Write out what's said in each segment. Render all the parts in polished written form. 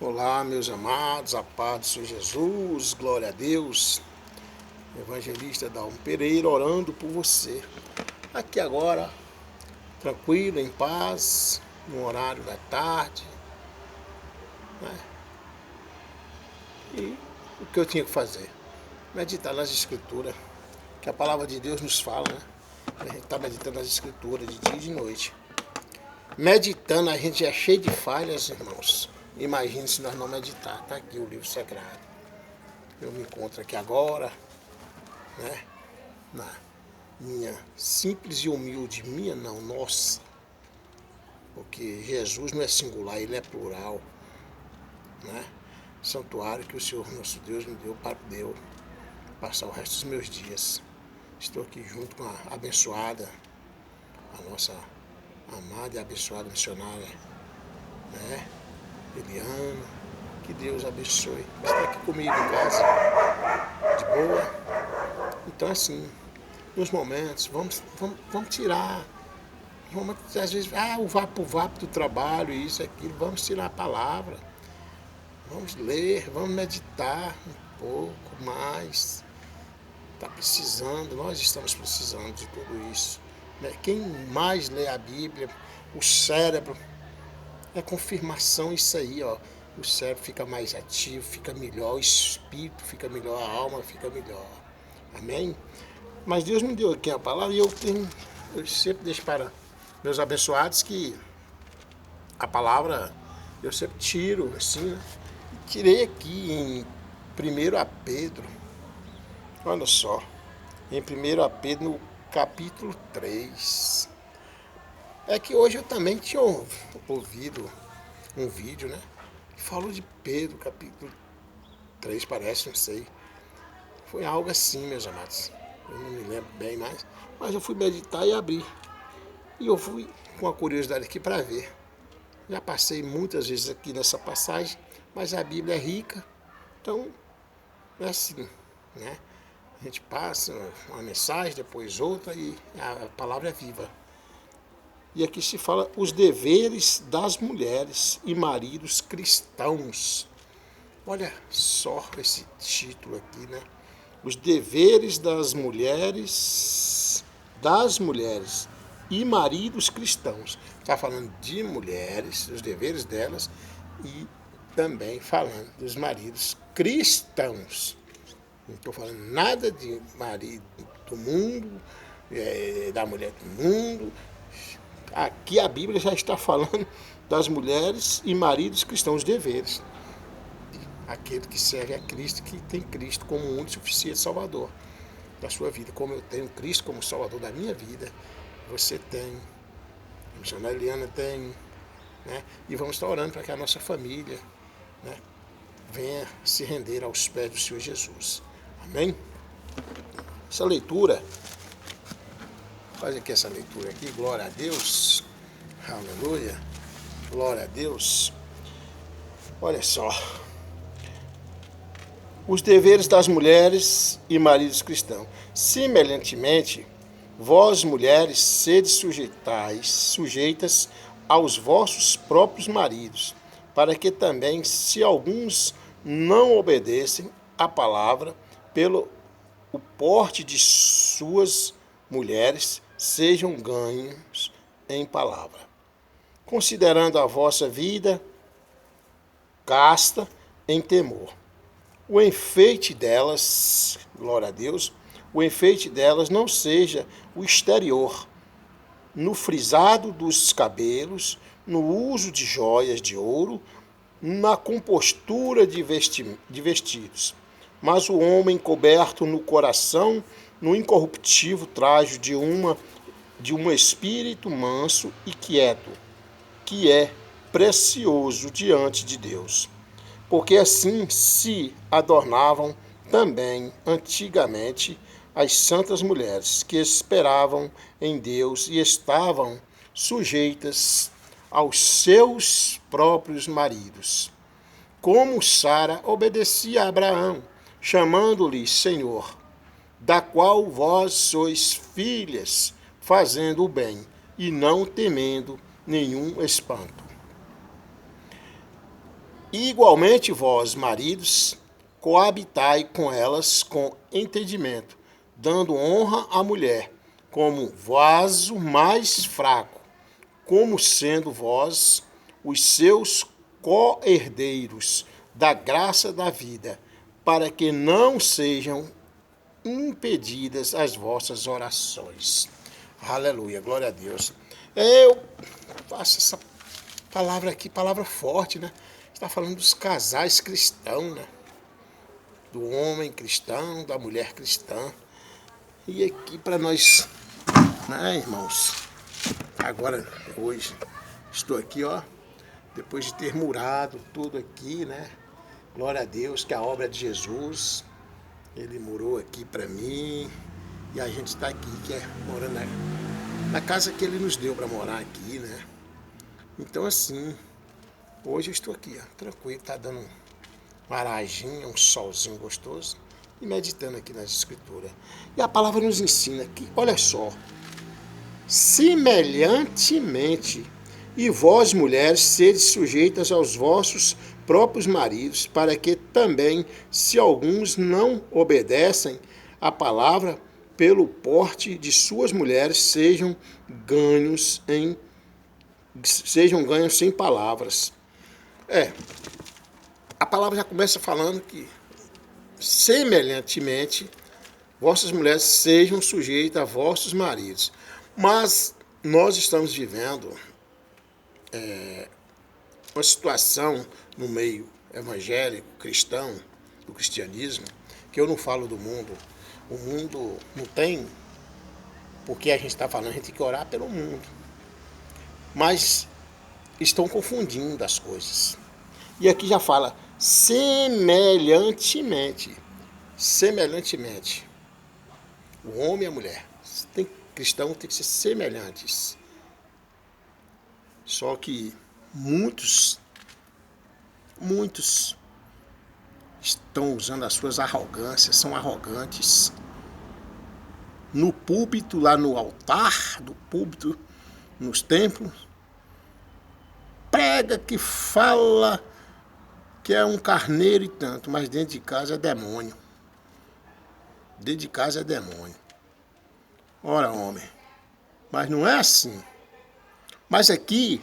Olá, meus amados, a paz do Senhor Jesus, glória a Deus. Evangelista Dalmo Pereira orando por você. Aqui agora, tranquilo, em paz, no horário da tarde. Né? E o que eu tinha que fazer? Meditar nas Escrituras, que a palavra de Deus nos fala, né? A gente está meditando nas Escrituras de dia e de noite. Meditando, a gente é cheio de falhas, irmãos. Imagine se nós não meditar. Está aqui o livro sagrado. Eu me encontro aqui agora, né? Na minha simples e humilde, minha não, nossa. Porque Jesus não é singular, ele é plural, né? Santuário que o Senhor nosso Deus me deu para eu passar o resto dos meus dias. Estou aqui junto com a abençoada, a nossa amada e abençoada missionária, né? Eliana, que Deus abençoe. Está aqui comigo em casa, de boa. Então assim, nos momentos, vamos tirar, vamos, às vezes, o vapo do trabalho, isso, aquilo, vamos tirar a palavra, vamos ler, vamos meditar um pouco mais. Está precisando, nós estamos precisando de tudo isso. Quem mais lê a Bíblia, o cérebro, é confirmação isso aí, ó. O cérebro fica mais ativo, fica melhor, o espírito fica melhor, a alma fica melhor. Amém? Mas Deus me deu aqui a palavra e eu sempre deixo para meus abençoados que a palavra eu sempre tiro, assim, né? Tirei aqui em 1 Pedro, olha só, em 1 Pedro, no capítulo 3. É que hoje eu também tinha ouvido um vídeo, né? Que falou de Pedro, capítulo 3, parece, não sei. Foi algo assim, meus amados. Eu não me lembro bem mais. Mas eu fui meditar e abri. E eu fui com a curiosidade aqui para ver. Já passei muitas vezes aqui nessa passagem, mas a Bíblia é rica. Então, é assim, né? A gente passa uma mensagem, depois outra e a palavra é viva. E aqui se fala os deveres das mulheres e maridos cristãos. Olha só esse título aqui, né? Os deveres das mulheres e maridos cristãos. Está falando de mulheres, os deveres delas, e também falando dos maridos cristãos. Não estou falando nada de marido do mundo, da mulher do mundo. Aqui a Bíblia já está falando das mulheres e maridos cristãos, os deveres. Aquele que serve a Cristo, que tem Cristo como um único e suficiente Salvador da sua vida. Como eu tenho Cristo como Salvador da minha vida, você tem, a missionária Eliana tem, né? E vamos estar orando para que a nossa família, né, venha se render aos pés do Senhor Jesus. Amém? Essa leitura, faz aqui essa leitura aqui, glória a Deus, aleluia, glória a Deus. Olha só. Os deveres das mulheres e maridos cristãos. Semelhantemente, vós, mulheres, sede sujeitas aos vossos próprios maridos, para que também, se alguns não obedecem à palavra, pelo o porte de suas mulheres, sejam ganhos em palavra. Considerando a vossa vida casta em temor. O enfeite delas, glória a Deus, o enfeite delas não seja o exterior, no frisado dos cabelos, no uso de joias de ouro, na compostura de vestidos, mas o homem coberto no coração, no incorruptível trajo de um espírito manso e quieto, que é precioso diante de Deus. Porque assim se adornavam também antigamente as santas mulheres que esperavam em Deus e estavam sujeitas aos seus próprios maridos. Como Sara obedecia a Abraão, chamando-lhe Senhor, da qual vós sois filhas, fazendo o bem e não temendo nenhum espanto. Igualmente vós, maridos, coabitai com elas com entendimento, dando honra à mulher, como vaso mais fraco, como sendo vós os seus co-herdeiros da graça da vida, para que não sejam impedidas as vossas orações. Aleluia, glória a Deus. Eu faço essa palavra aqui, palavra forte, né? Está falando dos casais cristãos, né? Do homem cristão, da mulher cristã. E aqui para nós, né, irmãos? Agora, hoje, estou aqui, ó, depois de ter murado tudo aqui, né? Glória a Deus, que a obra de Jesus, Ele murou aqui para mim. E a gente está aqui, que é morando na casa que Ele nos deu para morar aqui, né? Então, assim, hoje eu estou aqui, ó, tranquilo, tá dando uma arajinha, um solzinho gostoso, e meditando aqui nas Escrituras. E a palavra nos ensina que, olha só, semelhantemente, e vós, mulheres, sedes sujeitas aos vossos próprios maridos, para que também, se alguns não obedecem à palavra, pelo porte de suas mulheres, sejam ganhos sem palavras. A palavra já começa falando que, semelhantemente, vossas mulheres sejam sujeitas a vossos maridos. Mas nós estamos vivendo uma situação no meio evangélico, cristão, do cristianismo, que eu não falo do mundo. O mundo não tem, porque a gente está falando, a gente tem que orar pelo mundo. Mas estão confundindo as coisas. E aqui já fala semelhantemente. Semelhantemente. O homem e a mulher. Cristão tem que ser semelhantes. Só que muitos estão usando as suas arrogâncias, são arrogantes. No púlpito, lá no altar do púlpito, nos templos, prega que fala que é um carneiro e tanto, mas dentro de casa é demônio. Dentro de casa é demônio. Ora, homem, mas não é assim. Mas aqui,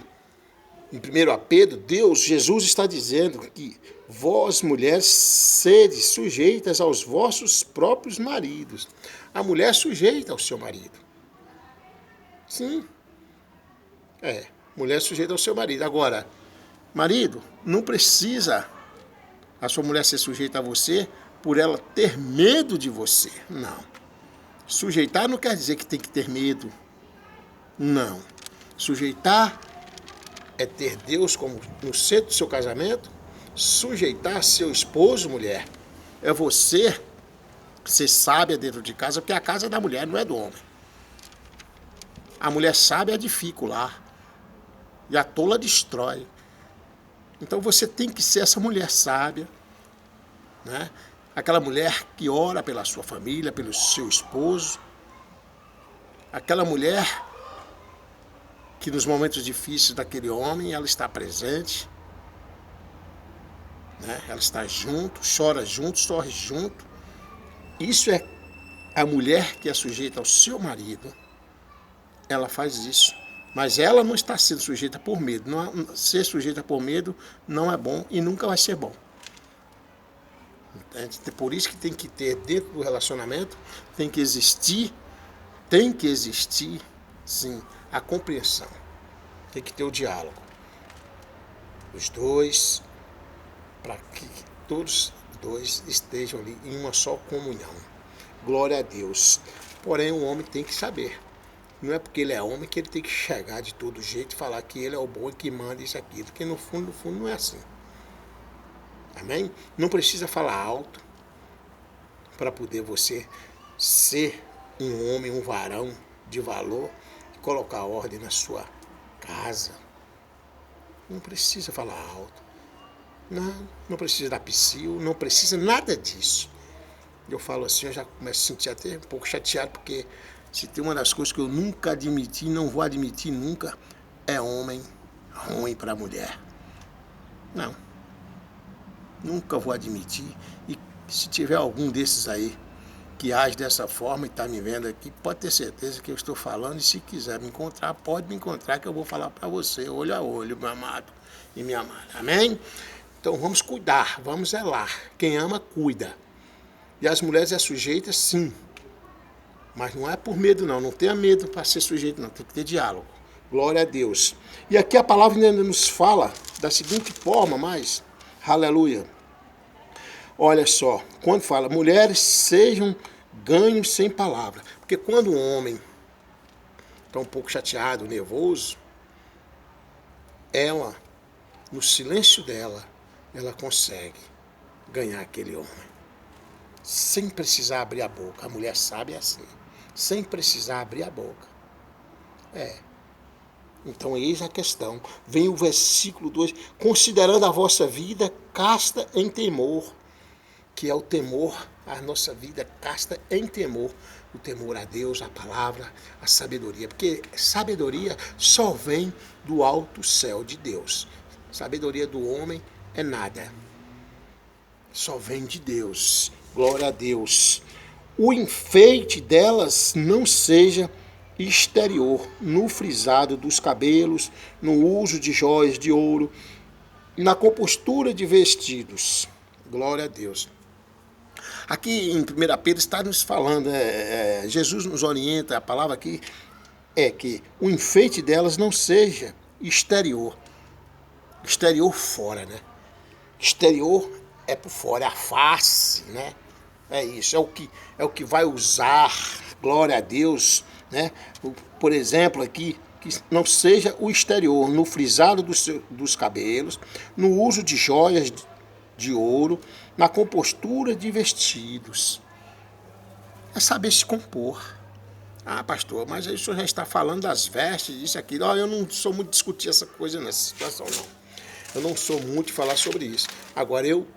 em 1 Pedro, Jesus está dizendo que vós, mulheres, sedes sujeitas aos vossos próprios maridos. A mulher é sujeita ao seu marido. Sim. Mulher é sujeita ao seu marido. Agora, marido, não precisa a sua mulher ser sujeita a você por ela ter medo de você. Não. Sujeitar não quer dizer que tem que ter medo. Não. Sujeitar é ter Deus como no centro do seu casamento. Sujeitar seu esposo, mulher, é você ser sábia dentro de casa, porque a casa é da mulher, não é do homem. A mulher sábia edifica o lar. E a tola destrói. Então você tem que ser essa mulher sábia, né? Aquela mulher que ora pela sua família, pelo seu esposo. Aquela mulher que nos momentos difíceis daquele homem, ela está presente, né? Ela está junto, chora junto, sorri junto. Isso é a mulher que é sujeita ao seu marido. Ela faz isso. Mas ela não está sendo sujeita por medo. Ser sujeita por medo não é bom e nunca vai ser bom. Entende? Por isso que tem que ter dentro do relacionamento, tem que existir, sim, a compreensão. Tem que ter o diálogo. Os dois, para que todos os dois estejam ali em uma só comunhão. Glória a Deus. Porém, o homem tem que saber. Não é porque ele é homem que ele tem que chegar de todo jeito e falar que ele é o bom e que manda isso, aquilo. Porque no fundo não é assim. Amém? Não precisa falar alto para poder você ser um homem, um varão de valor e colocar ordem na sua casa. Não precisa falar alto. Não precisa dar psil, não precisa nada disso. Eu falo assim, eu já começo a sentir até um pouco chateado, porque se tem uma das coisas que eu nunca admiti, não vou admitir nunca, é homem ruim para mulher. Não. Nunca vou admitir. E se tiver algum desses aí que age dessa forma e está me vendo aqui, pode ter certeza que eu estou falando. E se quiser me encontrar, pode me encontrar, que eu vou falar para você, olho a olho, meu amado e minha amada. Amém? Então vamos cuidar, vamos zelar. Quem ama, cuida. E as mulheres é sujeita, sim. Mas não é por medo, não. Não tenha medo para ser sujeito, não. Tem que ter diálogo. Glória a Deus. E aqui a palavra ainda nos fala da seguinte forma, mas, aleluia. Olha só, quando fala, mulheres sejam ganhos sem palavra. Porque quando um homem está um pouco chateado, nervoso, ela, no silêncio dela, ela consegue ganhar aquele homem. Sem precisar abrir a boca. A mulher sabe assim. Sem precisar abrir a boca. Então eis a questão. Vem o versículo 2. Considerando a vossa vida casta em temor. Que é o temor, a nossa vida casta em temor. O temor a Deus, a palavra, a sabedoria. Porque sabedoria só vem do alto céu de Deus. Sabedoria do homem é nada. Só vem de Deus. Glória a Deus. O enfeite delas não seja exterior, no frisado dos cabelos, no uso de joias de ouro, na compostura de vestidos. Glória a Deus. Aqui em 1 Pedro está nos falando, Jesus nos orienta, a palavra aqui é que o enfeite delas não seja exterior. Exterior fora, né? Exterior é por fora, é a face, né? É isso, é o que vai usar, glória a Deus, né? Por exemplo, aqui, que não seja o exterior, no frisado dos cabelos, no uso de joias de ouro, na compostura de vestidos. É saber se compor. Ah, pastor, mas aí o senhor já está falando das vestes, disso, aquilo. Eu não sou muito de discutir essa coisa nessa situação, não. Eu não sou muito de falar sobre isso. Agora, eu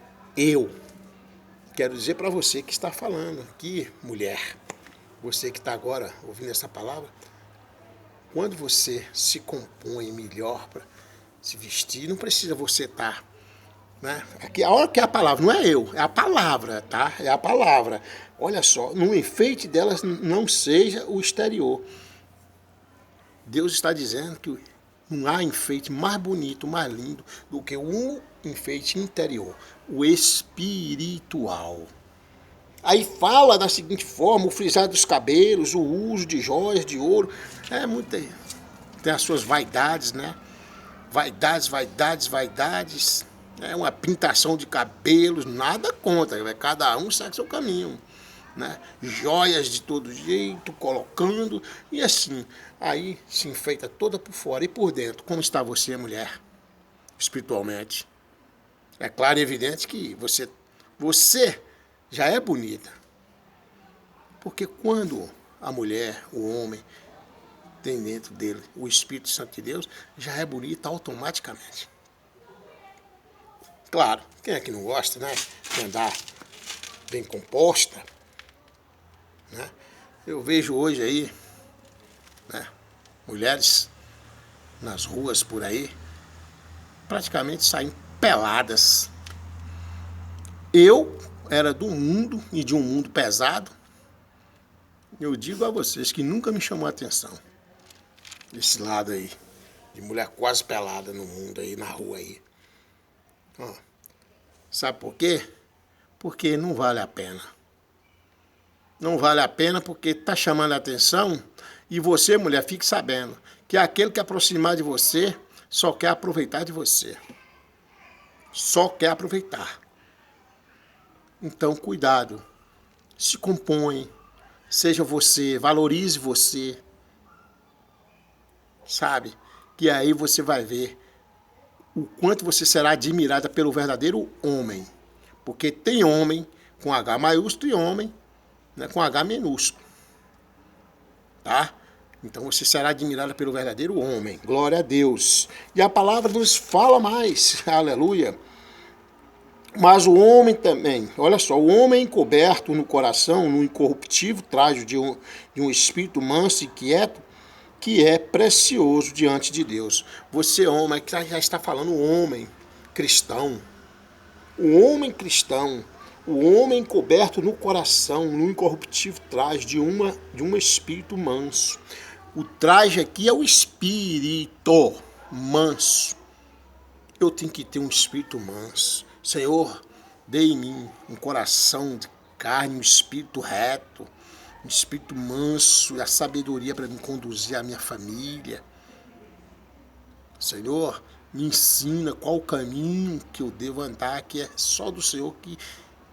quero dizer para você que está falando aqui, mulher, você que está agora ouvindo essa palavra, quando você se compõe melhor para se vestir, não precisa você estar, né? Aqui, a hora que é a palavra, não é eu, é a palavra, tá? É a palavra. Olha só, no enfeite delas não seja o exterior. Deus está dizendo que não há enfeite mais bonito, mais lindo do que um enfeite interior, o espiritual. Aí fala da seguinte forma, o frisar dos cabelos, o uso de joias, de ouro, tem as suas vaidades, né? Vaidades, é uma pintação de cabelos, nada contra, cada um segue seu caminho, né? Joias de todo jeito, colocando, e assim, aí se enfeita toda por fora e por dentro. Como está você, mulher, espiritualmente? É claro e evidente que você já é bonita. Porque quando a mulher, o homem, tem dentro dele o Espírito Santo de Deus, já é bonita automaticamente. Claro, quem é que não gosta, né? De andar bem composta, né? Eu vejo hoje aí, né, mulheres nas ruas por aí, praticamente saem peladas. Eu era do mundo e de um mundo pesado. Eu digo a vocês que nunca me chamou a atenção esse lado aí, de mulher quase pelada no mundo aí, na rua aí. Ó, sabe por quê? Porque não vale a pena. Não vale a pena porque está chamando a atenção e você, mulher, fique sabendo que aquele que aproximar de você só quer aproveitar de você. Só quer aproveitar. Então, cuidado. Se compõe. Seja você, valorize você. Sabe? Que aí você vai ver o quanto você será admirada pelo verdadeiro homem. Porque tem homem com H maiúsculo e homem, né, com H minúsculo. Tá? Então você será admirada pelo verdadeiro homem. Glória a Deus. E a palavra nos fala mais. Aleluia. Mas o homem também, olha só, o homem encoberto no coração, no incorruptível trajo de um espírito manso e quieto, que é precioso diante de Deus. Você, homem, que já está falando homem cristão, O homem cristão, o homem coberto no coração, no incorruptível traje de um espírito manso. O traje aqui é o espírito manso. Eu tenho que ter um espírito manso. Senhor, dê em mim um coração de carne, um espírito reto, um espírito manso e a sabedoria para me conduzir a minha família. Senhor, me ensina qual o caminho que eu devo andar, que é só do Senhor que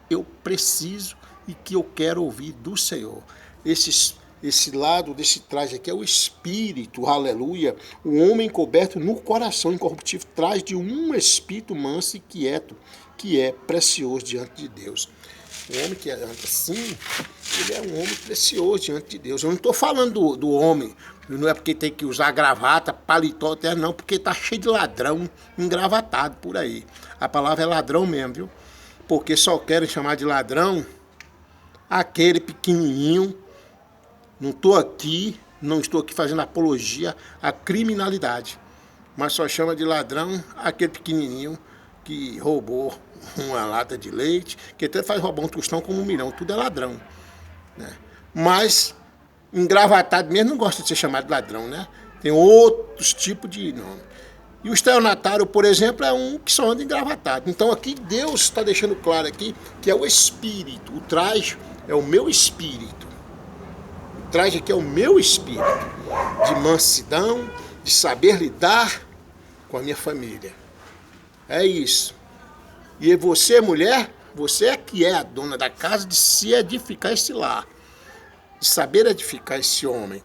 eu preciso e que eu quero ouvir do Senhor. Esse lado desse traje aqui é o espírito, aleluia. O homem coberto no coração incorruptível traz de um espírito manso e quieto, que é precioso diante de Deus. O homem que anda assim, ele é um homem precioso diante de Deus. Eu não estou falando do homem, não é porque tem que usar gravata, paletó, não, porque está cheio de ladrão engravatado por aí. A palavra é ladrão mesmo, viu? Porque só querem chamar de ladrão aquele pequenininho. Não estou aqui fazendo apologia à criminalidade, mas só chama de ladrão aquele pequenininho que roubou uma lata de leite, que até faz roubar um tostão como um milhão, tudo é ladrão, né? Mas engravatado mesmo não gosta de ser chamado de ladrão, né? Tem outros tipos de nome. E o estelionatário, por exemplo, é um que só anda engravatado. Então aqui Deus está deixando claro aqui que é o espírito, o traje é o meu espírito. O traje aqui é o meu espírito, de mansidão, de saber lidar com a minha família. É isso. E você, mulher, você é que é a dona da casa de se edificar esse lar, de saber edificar esse homem,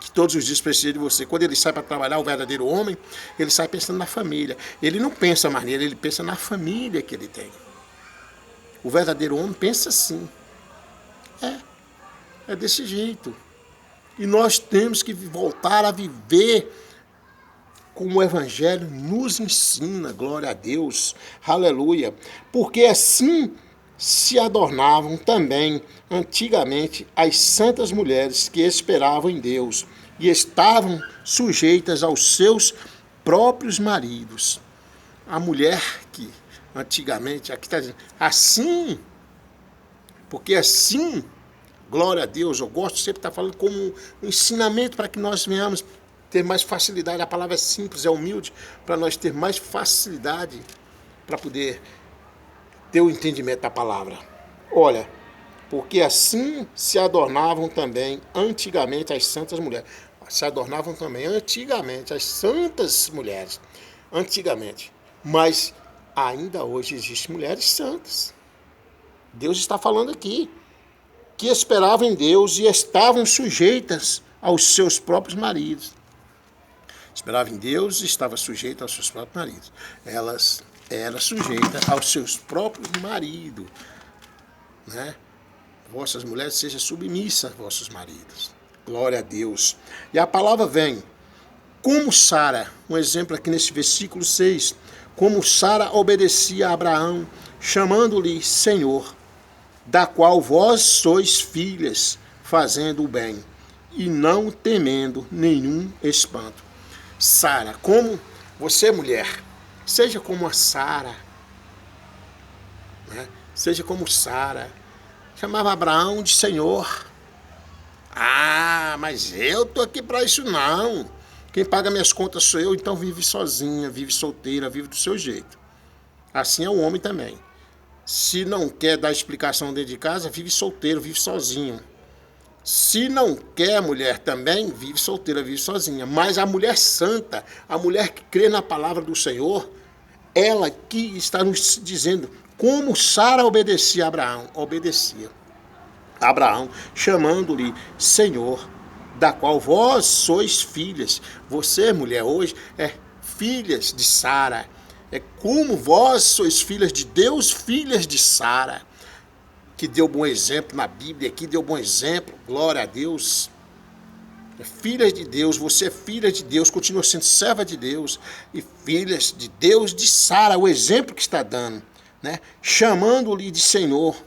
que todos os dias precisa de você. Quando ele sai para trabalhar, o verdadeiro homem, ele sai pensando na família. Ele não pensa mais nele, ele pensa na família que ele tem. O verdadeiro homem pensa assim. É desse jeito. E nós temos que voltar a viver como o Evangelho nos ensina, glória a Deus, aleluia. Porque assim se adornavam também antigamente as santas mulheres que esperavam em Deus e estavam sujeitas aos seus próprios maridos. A mulher que antigamente, aqui está dizendo, assim, porque assim, glória a Deus, eu gosto sempre de estar falando como um ensinamento para que nós venhamos ter mais facilidade. A palavra é simples, é humilde, para nós ter mais facilidade para poder ter o entendimento da palavra. Olha, porque assim se adornavam também antigamente as santas mulheres. Se adornavam também antigamente as santas mulheres. Antigamente. Mas ainda hoje existem mulheres santas. Deus está falando aqui. Que esperavam em Deus e estavam sujeitas aos seus próprios maridos. Esperava em Deus e estava sujeita aos seus próprios maridos. Elas eram sujeitas aos seus próprios maridos. Né? Vossas mulheres sejam submissas aos vossos maridos. Glória a Deus. E a palavra vem, como Sara, um exemplo aqui nesse versículo 6, como Sara obedecia a Abraão, chamando-lhe Senhor, da qual vós sois filhas, fazendo o bem, e não temendo nenhum espanto. Sara, como você, mulher, seja como a Sara, né? Seja como Sara, chamava Abraão de Senhor. Ah, mas eu tô aqui para isso não. Quem paga minhas contas sou eu, então vive sozinha, vive solteira, vive do seu jeito. Assim é o homem também. Se não quer dar explicação dentro de casa, vive solteiro, vive sozinho. Se não quer mulher também, vive solteira, vive sozinha. Mas a mulher santa, a mulher que crê na palavra do Senhor, ela que está nos dizendo como Sara obedecia a Abraão. Obedecia a Abraão, chamando-lhe Senhor, da qual vós sois filhas. Você, mulher, hoje é filhas de Sara. É como vós sois filhas de Deus, filhas de Sara, que deu bom exemplo na Bíblia, aqui deu bom exemplo, glória a Deus. Filhas de Deus, você é filha de Deus, continua sendo serva de Deus, e filhas de Deus de Sara, o exemplo que está dando, né? Chamando-lhe de Senhor,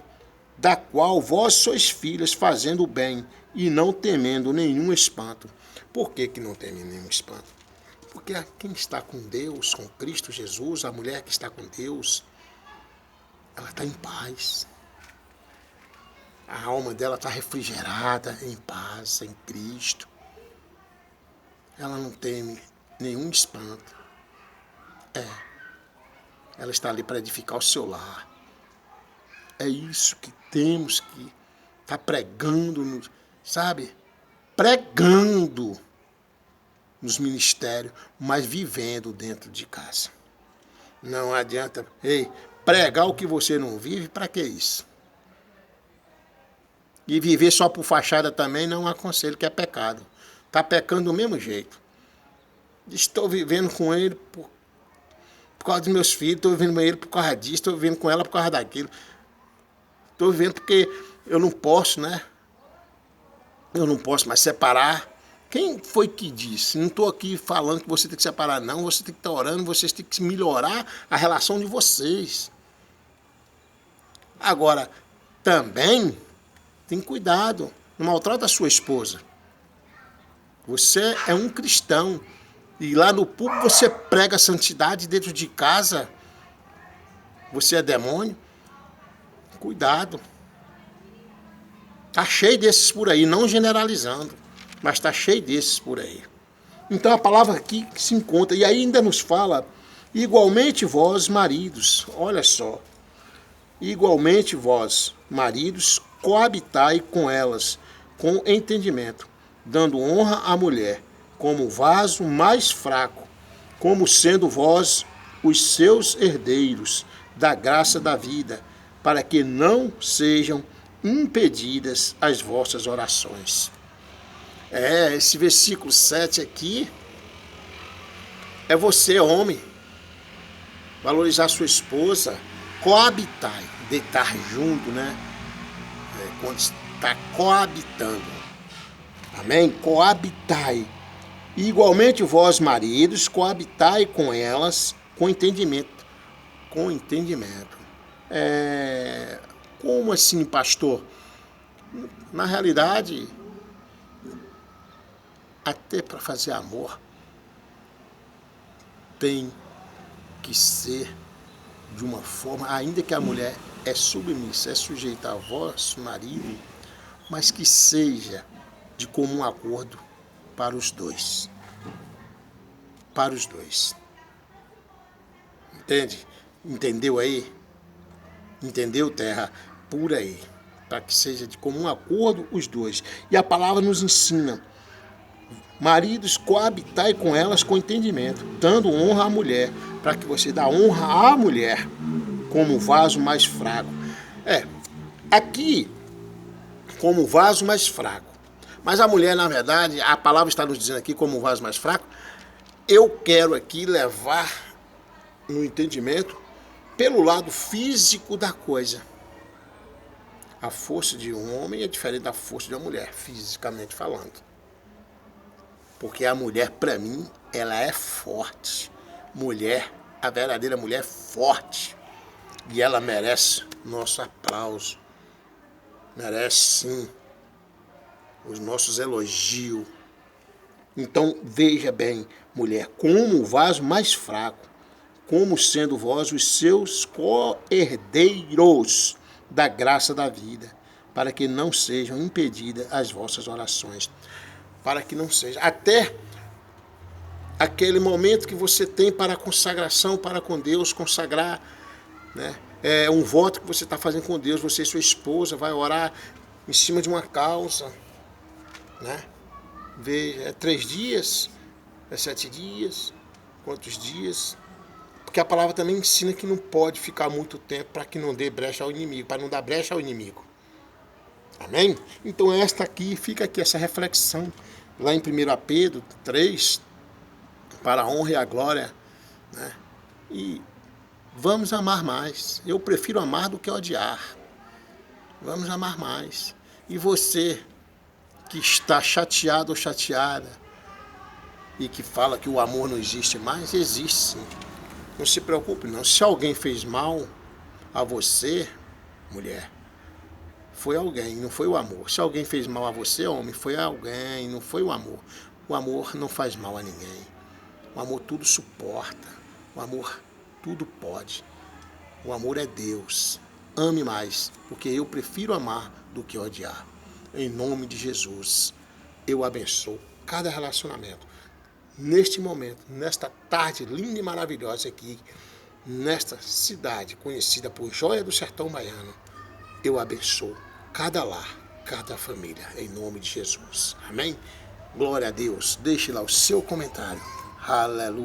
da qual vós sois filhas, fazendo o bem, e não temendo nenhum espanto. Por que não teme nenhum espanto? Porque quem está com Deus, com Cristo Jesus, a mulher que está com Deus, ela está em paz. A alma dela está refrigerada, em paz, em Cristo. Ela não teme nenhum espanto. Ela está ali para edificar o seu lar. É isso que temos que estar pregando, sabe? Pregando nos ministérios, mas vivendo dentro de casa. Não adianta, pregar o que você não vive, para que isso? E viver só por fachada também não aconselho, que é pecado. Está pecando do mesmo jeito. Estou vivendo com ele por causa dos meus filhos, estou vivendo com ele por causa disso, estou vivendo com ela por causa daquilo. Estou vivendo porque eu não posso, né? Eu não posso mais separar. Quem foi que disse? Não estou aqui falando que você tem que separar, não. Você tem que estar orando, vocês têm que melhorar a relação de vocês. Agora, também tem cuidado. Não maltrata a sua esposa. Você é um cristão. E lá no púlpito você prega a santidade, dentro de casa você é demônio. Cuidado. Está cheio desses por aí, não generalizando, mas está cheio desses por aí. Então a palavra aqui se encontra, e ainda nos fala, igualmente vós, maridos, olha só, igualmente vós, maridos, coabitai com elas, com entendimento, dando honra à mulher, como vaso mais fraco, como sendo vós os seus herdeiros da graça da vida, para que não sejam impedidas as vossas orações. Esse versículo 7 aqui é você, homem, valorizar sua esposa, coabitar, deitar junto, né? Quando está coabitando. Amém? Coabitai. E igualmente vós, maridos, coabitai com elas com entendimento. Com entendimento. Como assim, pastor? Na realidade, até para fazer amor, tem que ser de uma forma, ainda que a mulher é submissa, é sujeita a vosso marido, mas que seja de comum acordo para os dois. Para os dois. Entende? Entendeu aí? Entendeu, terra? Por aí. Para que seja de comum acordo os dois. E a palavra nos ensina: maridos, coabitai com elas com entendimento, dando honra à mulher, para que você dê honra à mulher como vaso mais fraco. Aqui, como vaso mais fraco. Mas a mulher, na verdade, a palavra está nos dizendo aqui como vaso mais fraco. Eu quero aqui levar no entendimento pelo lado físico da coisa. A força de um homem é diferente da força de uma mulher, fisicamente falando. Porque a mulher, para mim, ela é forte. Mulher, a verdadeira mulher é forte. E ela merece nosso aplauso. Merece, sim, os nossos elogios. Então, veja bem, mulher, como o vaso mais fraco, como sendo vós os seus co-herdeiros da graça da vida, para que não sejam impedidas as vossas orações. Para que não seja. Até aquele momento que você tem para a consagração para com Deus, consagrar, né? É um voto que você está fazendo com Deus, você e sua esposa vai orar em cima de uma causa, né? Veja, é 3 dias, é 7 dias, quantos dias? Porque a palavra também ensina que não pode ficar muito tempo para que não dê brecha ao inimigo, para não dar brecha ao inimigo. Amém? Então fica aqui essa reflexão, lá em 1 Pedro 3, para a honra e a glória, né? E vamos amar mais. Eu prefiro amar do que odiar. Vamos amar mais. E você que está chateado ou chateada e que fala que o amor não existe mais, existe sim. Não se preocupe não. Se alguém fez mal a você, mulher, foi alguém, não foi o amor. Se alguém fez mal a você, homem, foi alguém, não foi o amor. O amor não faz mal a ninguém. O amor tudo suporta. O amor tudo pode. O amor é Deus. Ame mais, porque eu prefiro amar do que odiar. Em nome de Jesus, eu abençoo cada relacionamento. Neste momento, nesta tarde linda e maravilhosa aqui, nesta cidade conhecida por Joia do Sertão Baiano, eu abençoo cada lar, cada família, em nome de Jesus. Amém? Glória a Deus. Deixe lá o seu comentário. Aleluia.